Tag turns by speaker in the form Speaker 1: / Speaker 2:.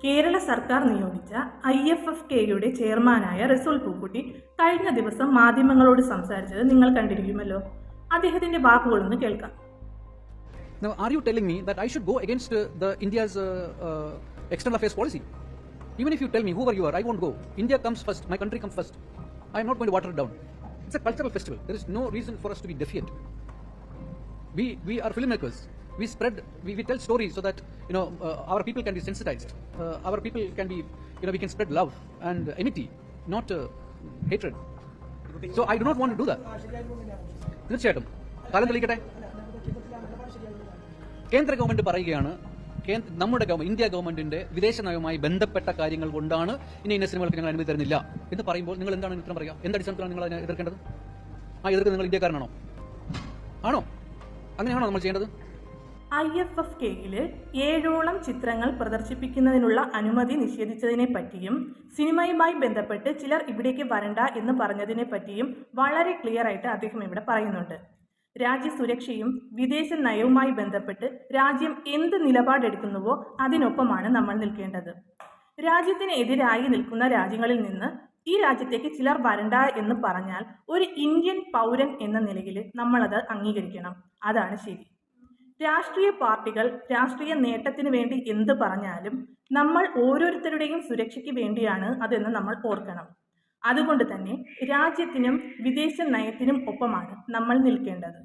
Speaker 1: കേരള സർക്കാർ നിയോഗിച്ച IFFK-യുടെ ചെയർമാനായ റസൂൽ പൂക്കുട്ടി കഴിഞ്ഞ ദിവസം മാധ്യമങ്ങളോട് സംസാരിച്ചത് നിങ്ങൾ കണ്ടിരിക്കുമല്ലോ. അദ്ദേഹത്തിന്റെ വാക്കുകളൊന്ന് കേൾക്കാം.
Speaker 2: Now, are you telling me that I should go against the India's external affairs policy? Even if you tell me whoever you are, I won't go. India comes first. My country comes first. I am not going to water it down. It's a cultural festival. There is no reason for us to be defiant. We are filmmakers. We spread. We tell stories so that our people can be sensitized. Our people can be we can spread love and amity, not hatred. So I do not want to do that. തീർച്ചയായിട്ടും കാലം തെളിയിക്കട്ടെ. കേന്ദ്ര government പറയുകയാണ്, നമ്മുടെ India ഗവൺമെന്റിന്റെ വിദേശ നയവുമായി ബന്ധപ്പെട്ട കാര്യങ്ങൾ കൊണ്ടാണ് ഇന്ന സിനിമകൾക്ക് ഞങ്ങൾ അനുമതി തരുന്നില്ല എന്ന് പറയുമ്പോൾ നിങ്ങൾ എന്താണ് ഉത്തരം പറയുക? എന്ത് അടിസ്ഥാനത്തിലാണ് നിങ്ങൾ അതിനെ എതിർക്കേണ്ടത്? എതിർക്കുന്നത് നിങ്ങൾ ഇന്ത്യക്കാരനാണോ? ആണോ? അങ്ങനെയാണോ നമ്മൾ ചെയ്യേണ്ടത്?
Speaker 1: IFFK-യില് 7ഓളം ചിത്രങ്ങൾ പ്രദർശിപ്പിക്കുന്നതിനുള്ള അനുമതി നിഷേധിച്ചതിനെ പറ്റിയും സിനിമയുമായി ബന്ധപ്പെട്ട് ചിലർ ഇവിടേക്ക് വരണ്ട എന്ന് പറഞ്ഞതിനെ പറ്റിയും വളരെ ക്ലിയർ ആയിട്ട് അദ്ദേഹം ഇവിടെ പറയുന്നുണ്ട്. രാജ്യസുരക്ഷയും വിദേശ നയവുമായി ബന്ധപ്പെട്ട് രാജ്യം എന്ത് നിലപാടെടുക്കുന്നുവോ അതിനൊപ്പമാണ് നമ്മൾ നിൽക്കേണ്ടത്. രാജ്യത്തിന് എതിരായി നിൽക്കുന്ന രാജ്യങ്ങളിൽ നിന്ന് ഈ രാജ്യത്തേക്ക് ചിലർ വരണ്ട എന്ന് പറഞ്ഞാൽ ഒരു ഇന്ത്യൻ പൗരൻ എന്ന നിലയിൽ നമ്മളത് അംഗീകരിക്കണം. അതാണ് ശരി. രാഷ്ട്രീയ പാർട്ടികൾ രാഷ്ട്രീയ നേട്ടത്തിന് വേണ്ടി എന്ത് പറഞ്ഞാലും നമ്മൾ ഓരോരുത്തരുടെയും സുരക്ഷയ്ക്ക് വേണ്ടിയാണ് അതെന്ന് നമ്മൾ ഓർക്കണം. അതുകൊണ്ട് തന്നെ രാജ്യത്തിനും വിദേശ നയത്തിനും ഒപ്പമാണ് നമ്മൾ നിൽക്കേണ്ടത്.